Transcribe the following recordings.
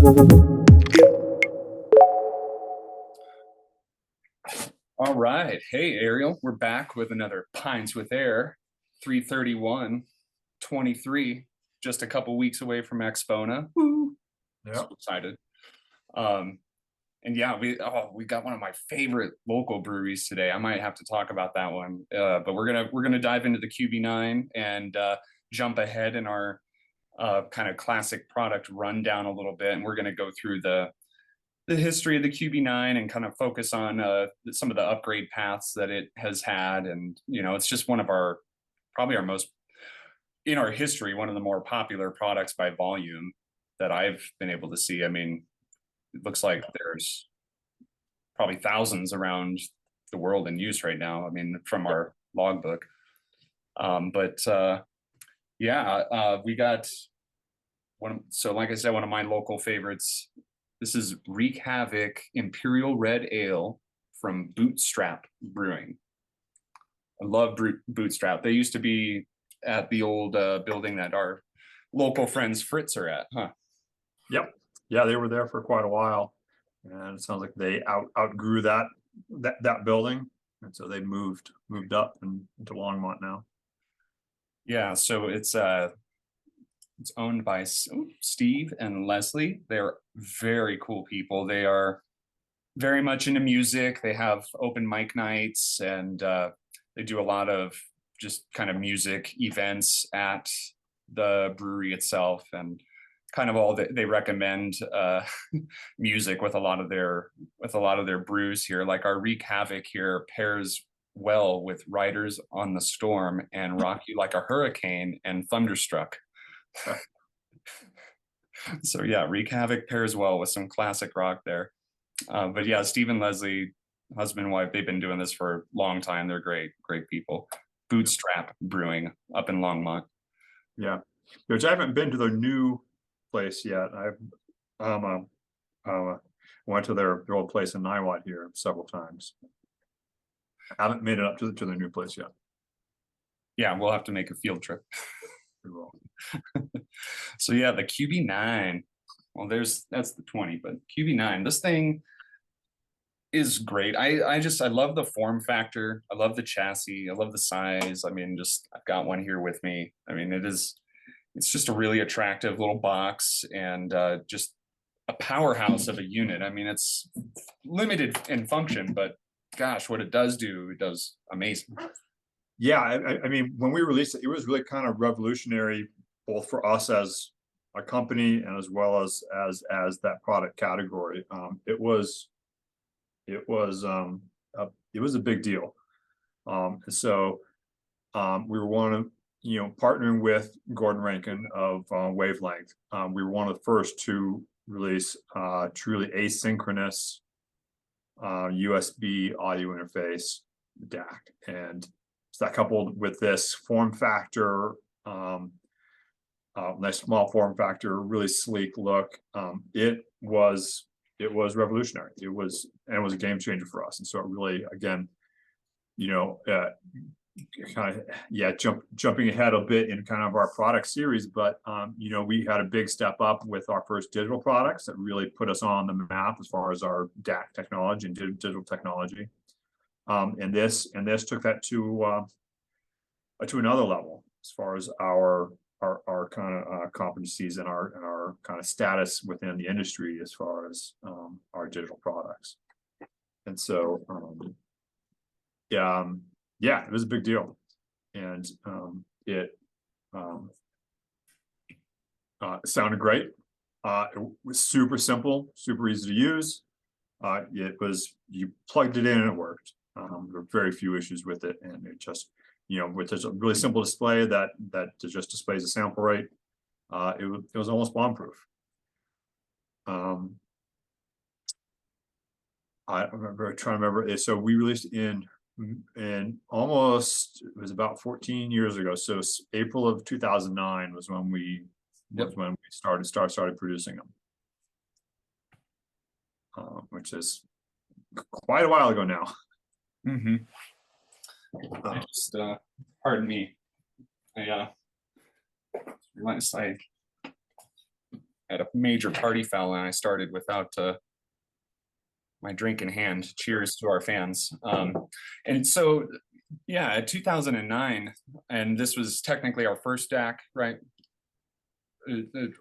All right. Hey, Ariel, we're back with another Pints with Ayre, 3/31/23, just a couple weeks away from Expona. Woo! Yeah. So excited. And yeah, we got one of my favorite local breweries today. I might have to talk about that one. But we're gonna dive into the QB9 and jump ahead in our kind of classic product rundown a little bit, and we're gonna go through the history of the QB9 and kind of focus on some of the upgrade paths that it has had. And, you know, it's just one of probably our most, in our history, one of the more popular products by volume that I've been able to see. I mean, it looks like there's probably thousands around the world in use right now. I mean, from our logbook. We got one. So like I said, one of my local favorites. This is Wreak Havoc Imperial Red Ale from Bootstrap Brewing. I love Bootstrap. They used to be at the old building that our local friends Fritz are at, huh? Yep. Yeah, they were there for quite a while, and it sounds like they outgrew that building, and so they moved up into Longmont now. Yeah, so it's owned by Steve and Leslie. They're very cool people. They are very much into music. They have open mic nights, and they do a lot of just kind of music events at the brewery itself, and kind of all that they recommend music with a lot of their brews here. Like our Wreak Havoc here pairs well with Riders on the Storm and Rock You Like a Hurricane and Thunderstruck. So yeah, Wreak Havoc pairs well with some classic rock there. But yeah, Steve and Leslie, husband and wife, they've been doing this for a long time. They're great people. Bootstrap Brewing up in Longmont. Yeah, which I haven't been to their new place yet. I've went to their old place in Niwot here several times. I haven't made it up to the new place yet. Yeah, we'll have to make a field trip. So yeah, the QB9. Well, that's the 20, but QB9, this thing is great. I love the form factor. I love the chassis. I love the size. I mean, I've got one here with me. I mean, it's just a really attractive little box, and just a powerhouse of a unit. I mean, it's limited in function, but gosh, what it does amazing. Yeah, I mean, when we released it, it was really kind of revolutionary, both for us as a company and as well as that product category. It was a big deal. So we were one of, partnering with Gordon Rankin of Wavelength. We were one of the first to release truly asynchronous USB audio interface DAC, and so that coupled with this form factor, nice small form factor, really sleek look. It was revolutionary. It was a game changer for us, and so it really, again, jumping ahead a bit in kind of our product series, but we had a big step up with our first digital products that really put us on the map as far as our DAC technology and digital technology. And this took that to another level as far as our kind of competencies and our kind of status within the industry as far as our digital products. And so it was a big deal, and it sounded great. It was super simple, super easy to use. You plugged it in and it worked. There were very few issues with it, and it just, with just a really simple display that just displays the sample rate, it was almost bomb-proof. I remember trying to remember. So we released in almost, it was about 14 years ago. So April of 2009 was when we started producing them, which is quite a while ago now. Mm-hmm. Pardon me. I at a major party foul, and I started without my drink in hand. Cheers to our fans. And so, yeah, 2009, and this was technically our first DAC, right?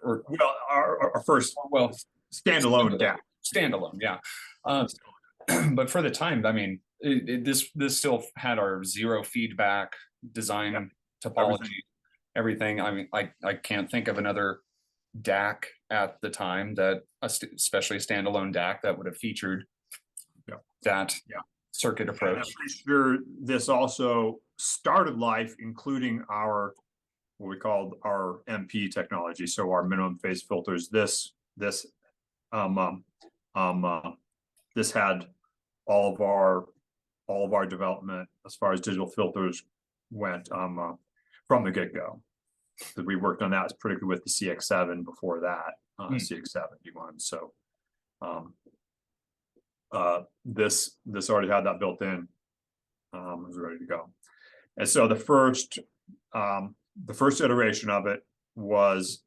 Or Well, our first well, standalone DAC. Standalone, yeah. But for the time, I mean, this still had our zero feedback design topology, everything. I mean, I can't think of another DAC at the time that, especially a standalone DAC, that would have featured that circuit approach. And I'm pretty sure this also started life, including our what we called our MP technology, so our minimum phase filters. This had all of our development as far as digital filters went from the get-go. Because we worked on that particularly with the CX7 before that, CX7 D1. So this already had that built in. It was ready to go. And so the first iteration of it was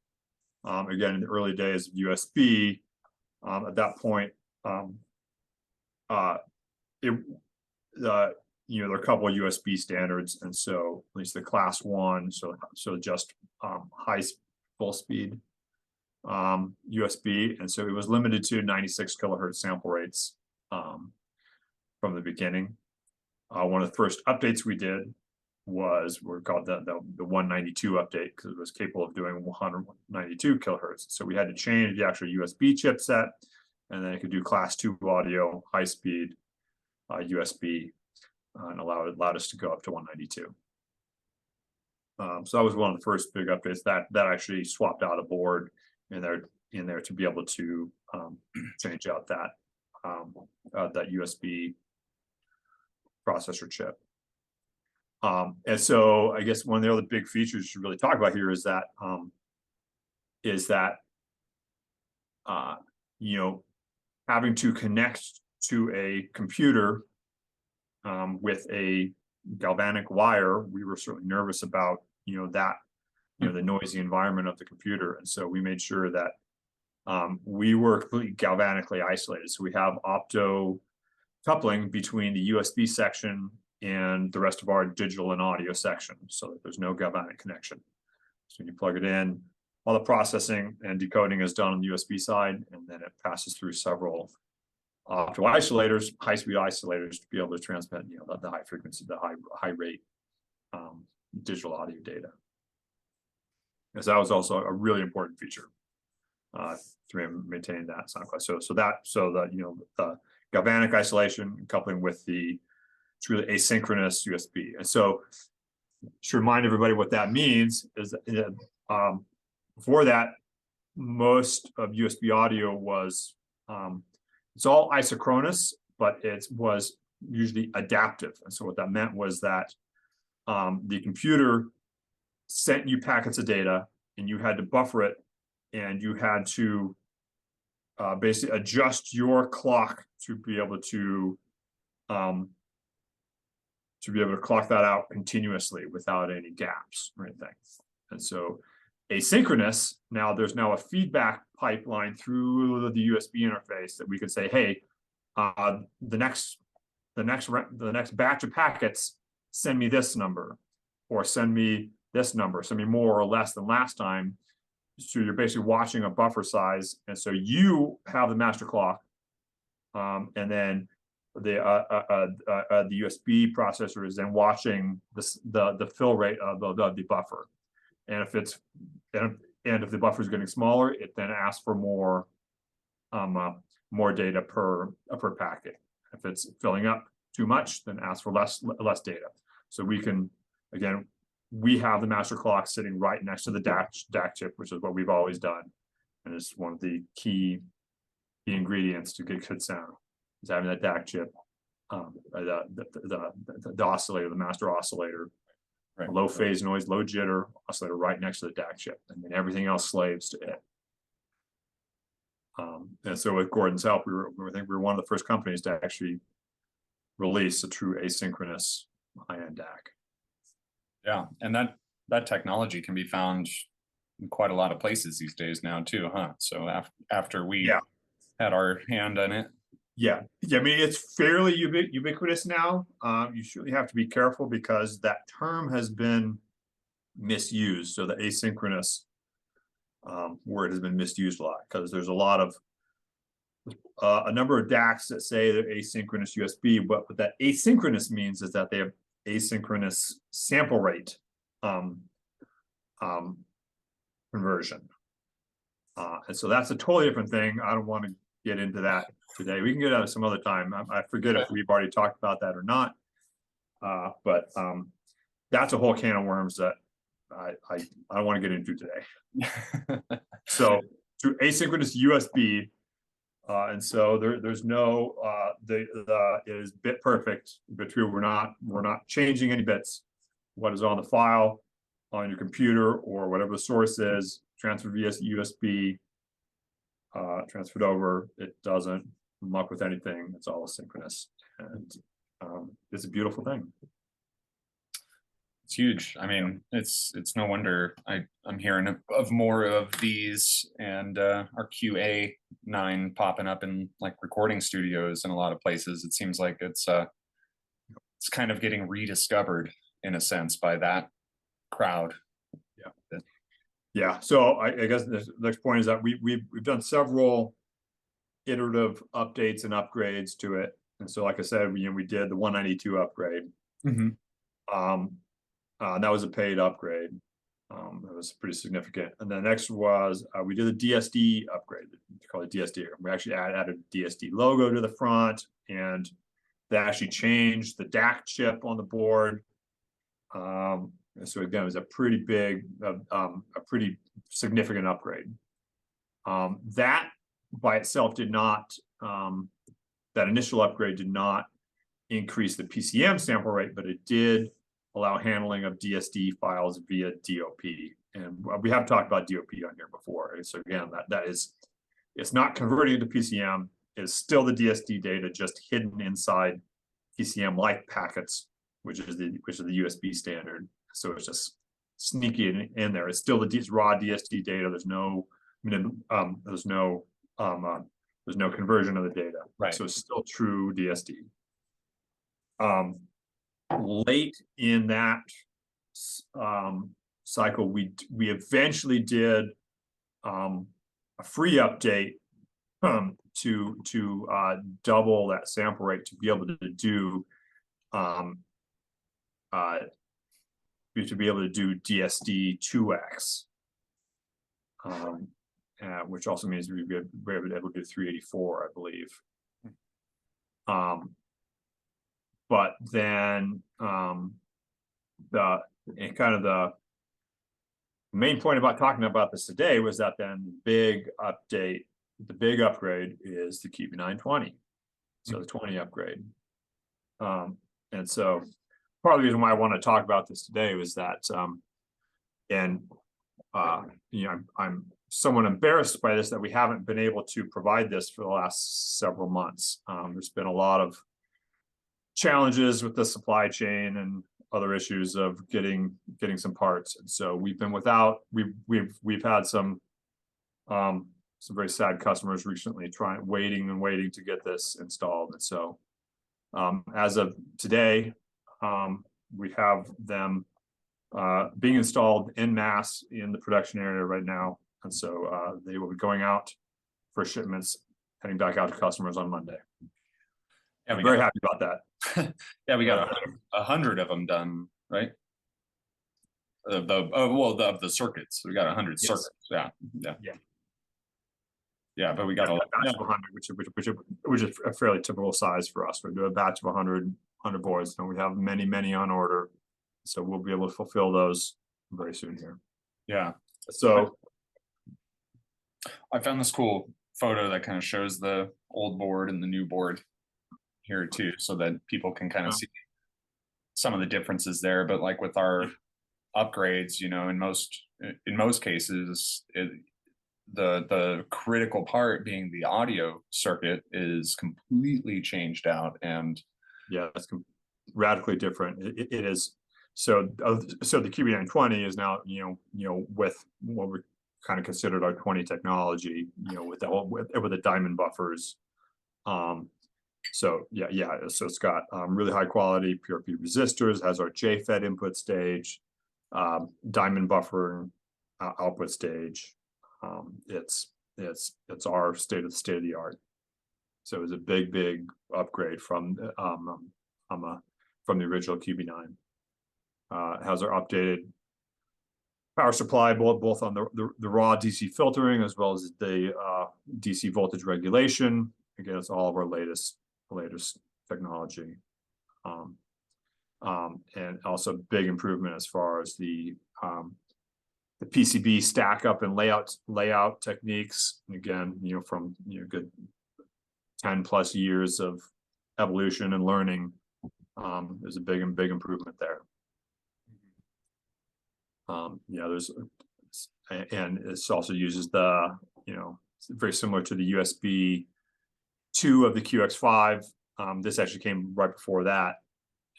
again in the early days of USB. At that point, there are a couple of USB standards, and so at least the class 1, so just high full speed USB, and so it was limited to 96 kilohertz sample rates from the beginning. One of the first updates we did was we called the 192 update, because it was capable of doing 192 kilohertz. So we had to change the actual USB chipset, and then it could do class 2 audio, high speed USB, and allowed us to go up to 192. So that was one of the first big updates that actually swapped out a board in there to be able to change out that USB processor chip. And so I guess one of the other big features you should really talk about here is that having to connect to a computer with a galvanic wire, we were certainly nervous about the noisy environment of the computer, and so we made sure that we were completely galvanically isolated. So we have opto coupling between the USB section and the rest of our digital and audio section, so that there's no galvanic connection. So when you plug it in, all the processing and decoding is done on the USB side, and then it passes through several opto isolators, high-speed isolators, to be able to transmit the high frequency, the high rate digital audio data. Because that was also a really important feature to maintain that sound class. So the galvanic isolation coupling with it's really asynchronous USB. And so to remind everybody what that means is that before that, most of USB audio was it's all isochronous, but it was usually adaptive. And so what that meant was that the computer sent you packets of data, and you had to buffer it, and you had to basically adjust your clock to be able to clock that out continuously without any gaps or anything. And so asynchronous, there's now a feedback pipeline through the USB interface that we could say, hey, the next batch of packets, send me this number, or send me this number, send me more or less than last time. So you're basically watching a buffer size, and so you have the master clock, and then the USB processor is then watching the fill rate of the buffer, and if the buffer is getting smaller, it then asks for more data per packet. If it's filling up too much, then ask for less data. So we have the master clock sitting right next to the DAC chip, which is what we've always done, and it's one of the key ingredients to get good sound, is having that DAC chip, the oscillator, the master oscillator, right, low phase noise, low jitter oscillator right next to the DAC chip, and then everything else slaves to it. And so with Gordon's help, I think we were one of the first companies to actually release a true asynchronous high-end DAC. Yeah, and that technology can be found in quite a lot of places these days now too, huh? So after we Yeah. had our hand on it. Yeah, I mean, it's fairly ubiquitous now. You surely have to be careful because that term has been misused. So the asynchronous word has been misused a lot because there's a number of DACs that say they're asynchronous USB, but what that asynchronous means is that they have asynchronous sample rate conversion. And so that's a totally different thing. I don't want to get into that today. We can get out some other time. I forget if we've already talked about that or not. But that's a whole can of worms that I don't want to get into today. So to asynchronous USB, and so there's no it is bit perfect, but true. We're not changing any bits. What is on the file on your computer or whatever the source is, transferred via USB, transferred over. It doesn't muck with anything. It's all asynchronous, and it's a beautiful thing. It's huge. I mean, it's no wonder I'm hearing of more of these, and our QA9 popping up in like recording studios in a lot of places. It seems like it's kind of getting rediscovered in a sense by that crowd. Yeah. Yeah. So I guess the next point is that we've done several iterative updates and upgrades to it. And so, like I said, we did the 192 upgrade. That was a paid upgrade. That was pretty significant. And then next was we did the DSD upgrade. It's called a DSD. We actually added a DSD logo to the front, and they actually changed the DAC chip on the board. So again, it was a pretty big, a pretty significant upgrade. That by itself did not, that initial upgrade did not increase the PCM sample rate, but it did allow handling of DSD files via DOP. And we have talked about DOP on here before. So again, that is, it's not converting to PCM. It's still the DSD data, just hidden inside PCM-like packets, which is the USB standard. So it's just sneaky in there. It's still the raw DSD data. There's no conversion of the data. Right. So it's still true DSD. Late in that cycle, we eventually did a free update to double that sample rate to be able to do DSD 2x, which also means we'd be able to do 384, I believe. But then the main point about talking about this today was that then the big upgrade is the QB920, so the 20 upgrade. And so part of the reason why I want to talk about this today was that, I'm somewhat embarrassed by this, that we haven't been able to provide this for the last several months. There's been a lot of challenges with the supply chain and other issues of getting some parts, and so we've been without. We've had some very sad customers recently waiting to get this installed, and so as of today, we have them being installed en masse in the production area right now, and so they will be going out for shipments, heading back out to customers on Monday. Yeah, I'm very happy about that. Yeah, we got 100 of them done, right? Of the circuits, we got 100 circuits. Yeah. But we got a batch of 100, which is a fairly typical size for us. We do a batch of 100 boards, and we have many on order, so we'll be able to fulfill those very soon here. Yeah. So I found this cool photo that kind of shows the old board and the new board here too, so that people can kind of see some of the differences there. But like with our upgrades, in most cases, the critical part being the audio circuit is completely changed out, and yeah, it's radically different. It is So the QB920 is now, with what we kind of considered our 20 technology, with the diamond buffers. So it's got really high quality PRP resistors, has our JFET input stage, diamond buffer output stage. It's our state of the art. So it was a big upgrade from the original QB9. It has our updated power supply, both on the raw DC filtering as well as the DC voltage regulation. Again, it's all of our latest technology, and also big improvement as far as the PCB stack up and layout techniques. And again, from good 10+ years of evolution and learning, there's a big improvement there. There's, and it also uses the, it's very similar to the USB 2 of the QX5. This actually came right before that,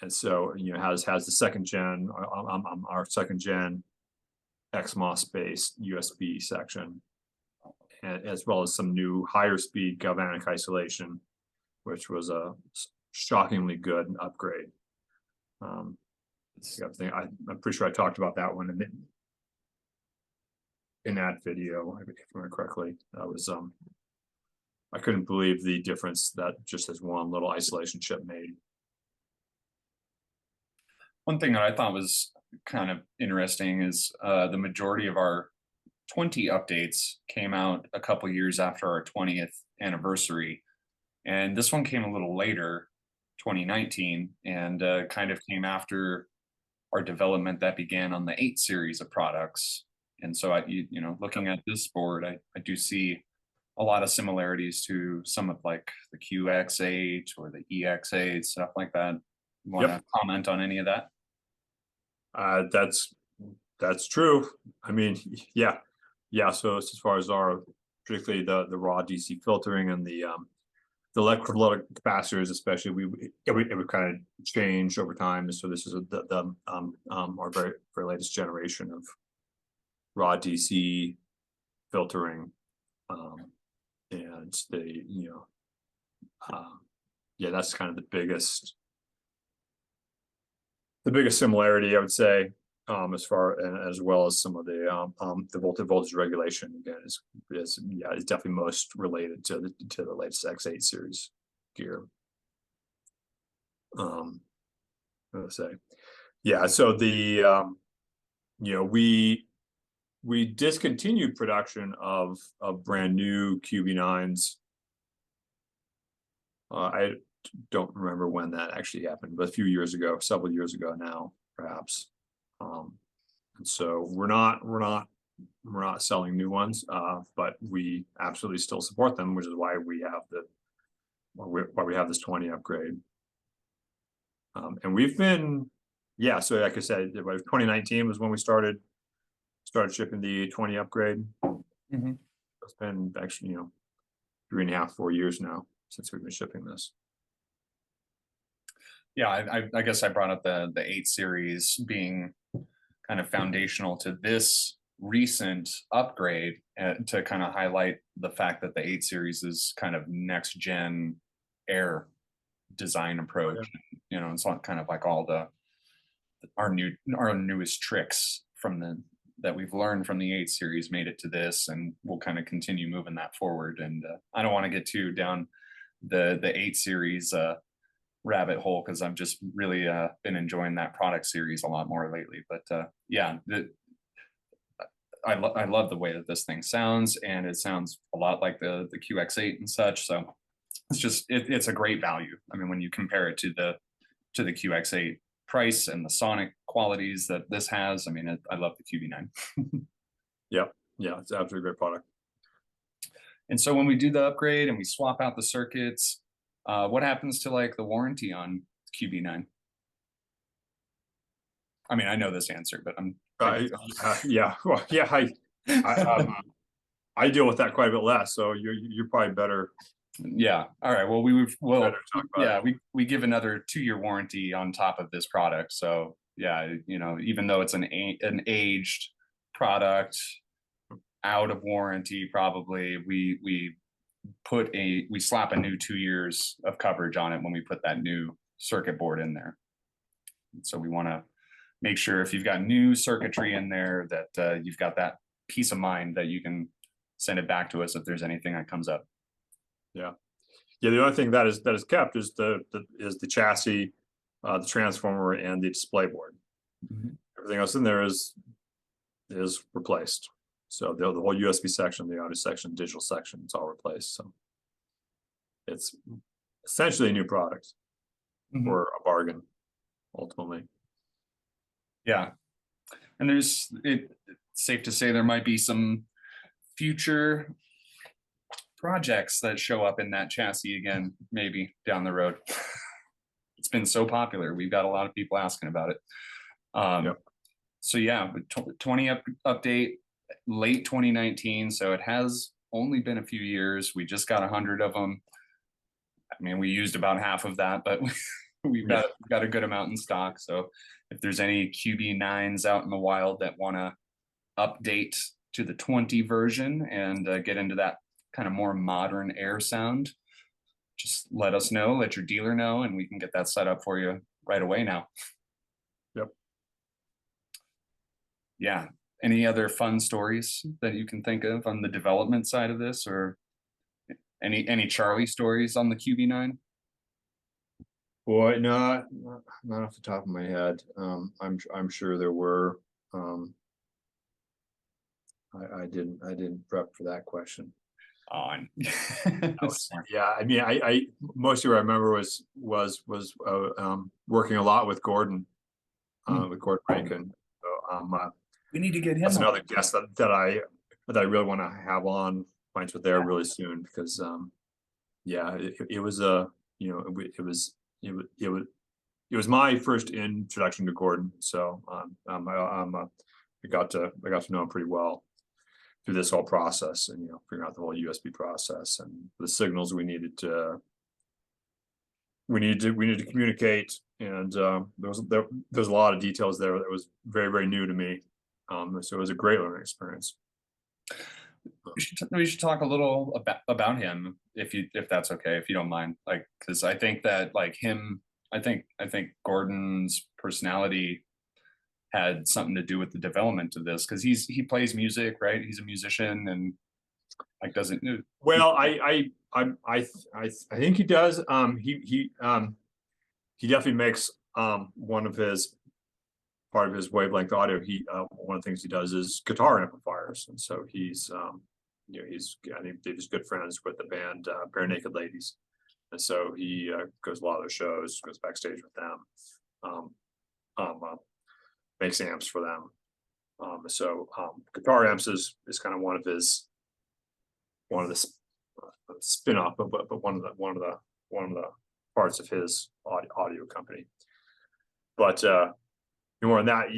and so has the second gen, our second gen XMOS based USB section, and as well as some new higher speed galvanic isolation, which was a shockingly good upgrade. I'm pretty sure I talked about that one in that video, if I remember correctly. That was I couldn't believe the difference that just this one little isolation chip made. One thing that I thought was kind of interesting is the majority of our 20 updates came out a couple years after our 20th anniversary, and this one came a little later, 2019, and kind of came after our development that began on the 8 series of products. And so looking at this board, I do see a lot of similarities to some of like the QX8 or the EX8, stuff like that. You want to comment on any of that? That's true. I mean, yeah. So as far as particularly the raw DC filtering and the electrolytic capacitors, especially, it would kind of change over time. So this is our very latest generation of raw DC filtering, and that's kind of the biggest similarity, I would say, as well as some of the voltage regulation. Again, is definitely most related to the latest X8 series gear. Let's say, so the we discontinued production of brand new QB9s. I don't remember when that actually happened, but a few years ago, several years ago now, perhaps. And so we're not selling new ones, but we absolutely still support them, which is why we have this 20 upgrade. And we've been, so like I said, 2019 was when we started shipping the 20 upgrade. Mm-hmm. It's been actually 3.5, 4 years now since we've been shipping this. Yeah, I guess I brought up the 8 series being kind of foundational to this recent upgrade, to kind of highlight the fact that the 8 series is kind of next gen Ayre design approach. It's not kind of like all our newest tricks that we've learned from the 8 series made it to this, and we'll kind of continue moving that forward. And I don't want to get too down the 8 series rabbit hole, because I've just really been enjoying that product series a lot more lately. But I love the way that this thing sounds, and it sounds a lot like the QX8 and such. So it's a great value. I mean, when you compare it to the QX8 price and the sonic qualities that this has, I mean, I love the QB9. Yeah, it's absolutely a great product. And so when we do the upgrade and we swap out the circuits, what happens to like the warranty on QB9? I mean, I know this answer, but I'm I deal with that quite a bit less, so you're probably better. Yeah. All right. Well, we give another 2-year warranty on top of this product. So yeah, you know, even though it's an aged product, out of warranty, probably we slap a new 2 years of coverage on it when we put that new circuit board in there. So we want to make sure if you've got new circuitry in there that you've got that peace of mind that you can send it back to us if there's anything that comes up. Yeah. The only thing that is kept is the chassis, the transformer, and the display board. Everything else in there is replaced. So the whole USB section, the audio section, digital section, it's all replaced. So it's essentially a new product or a bargain, ultimately. Yeah, and it's safe to say there might be some future projects that show up in that chassis again, maybe down the road. It's been so popular. We've got a lot of people asking about it. Yep. So yeah, 20 update, late 2019. So it has only been a few years. We just got 100 of them. I mean, we used about half of that, but we've got a good amount in stock. So if there's any QB9s out in the wild that want to update to the 20 version and get into that kind of more modern Ayre sound, just let us know, let your dealer know, and we can get that set up for you right away now. Yep. Yeah. Any other fun stories that you can think of on the development side of this, or any Charlie stories on the QB9? Boy, not off the top of my head. I'm sure there were. I didn't prep for that question. On. Yeah, I mean, I mostly what I remember was working a lot with Gordon, with Gordon Rankin. So we need to get him. That's another guest that I really want to have on Pints with Ayre really soon, because yeah, it was it was my first introduction to Gordon, so I got to know him pretty well through this whole process, and figuring out the whole USB process and the signals we needed to communicate, and there was a lot of details there that was very, very new to me, so it was a great learning experience. We should talk a little about him, if that's okay, if you don't mind, like, because I think that like him, I think Gordon's personality had something to do with the development of this, because he plays music, right? He's a musician, and like doesn't. Well, I think he does. He definitely makes one of his part of his wavelength audio. One of the things he does is guitar amplifiers, and so he's I think he's good friends with the band Bare Naked Ladies, and so he goes to a lot of their shows, goes backstage with them, makes amps for them. So guitar amps is kind of one of the spin-off, but one of the parts of his audio company. But more than that,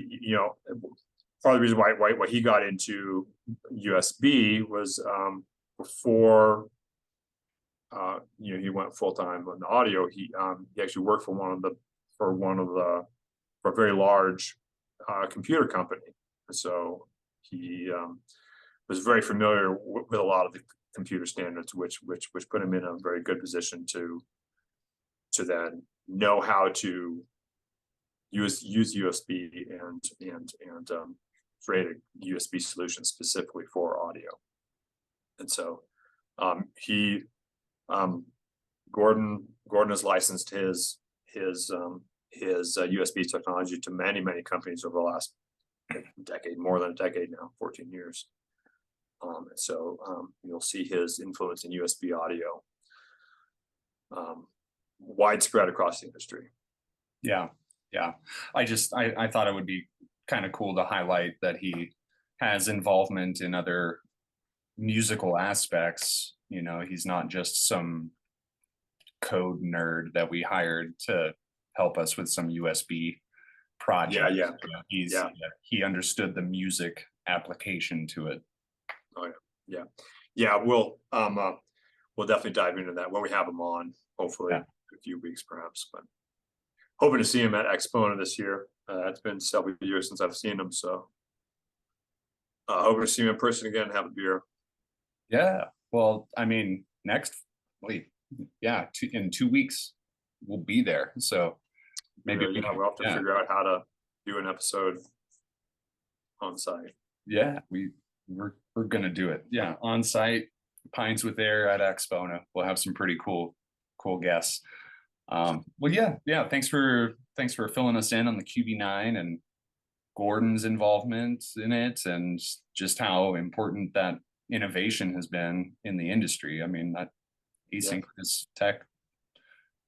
part of the reason why he got into USB was before he went full time on the audio. He actually worked for a very large computer company, so he was very familiar with a lot of the computer standards, which put him in a very good position to then know how to use USB and create a USB solution specifically for audio. And so Gordon has licensed his USB technology to many companies over the last decade, more than a decade now, 14 years. So you'll see his influence in USB audio widespread across the industry. Yeah. I thought it would be kind of cool to highlight that he has involvement in other musical aspects. He's not just some code nerd that we hired to help us with some USB project. Yeah. He understood the music application to it. Oh yeah. We'll definitely dive into that when we have him on, hopefully in a few weeks perhaps, but hoping to see him at Exponent this year. It's been several years since I've seen him, so hoping to see him in person again and have a beer. Yeah. Well, I mean, in 2 weeks we'll be there. So maybe we can, we'll have to figure out how to do an episode on site. Yeah, we're gonna do it. Yeah, on site, Pints with Ayre at Expo. We'll have some pretty cool guests. Well, yeah. Thanks for filling us in on the QB9 and Gordon's involvement in it, and just how important that innovation has been in the industry. I mean, that asynchronous tech,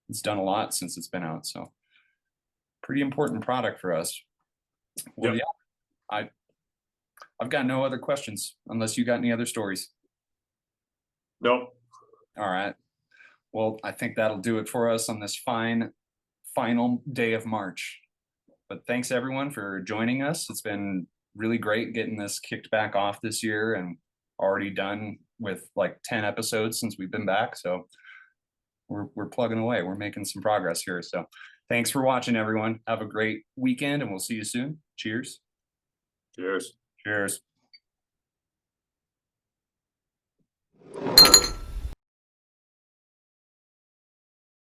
it's done a lot since it's been out. So pretty important product for us. Well, yeah, I've got no other questions unless you got any other stories. Nope. All right. Well, I think that'll do it for us on this final day of March. But thanks everyone for joining us. It's been really great getting this kicked back off this year, and already done with like 10 episodes since we've been back. So we're plugging away. We're making some progress here. So thanks for watching, everyone. Have a great weekend, and we'll see you soon. Cheers. Cheers. Cheers.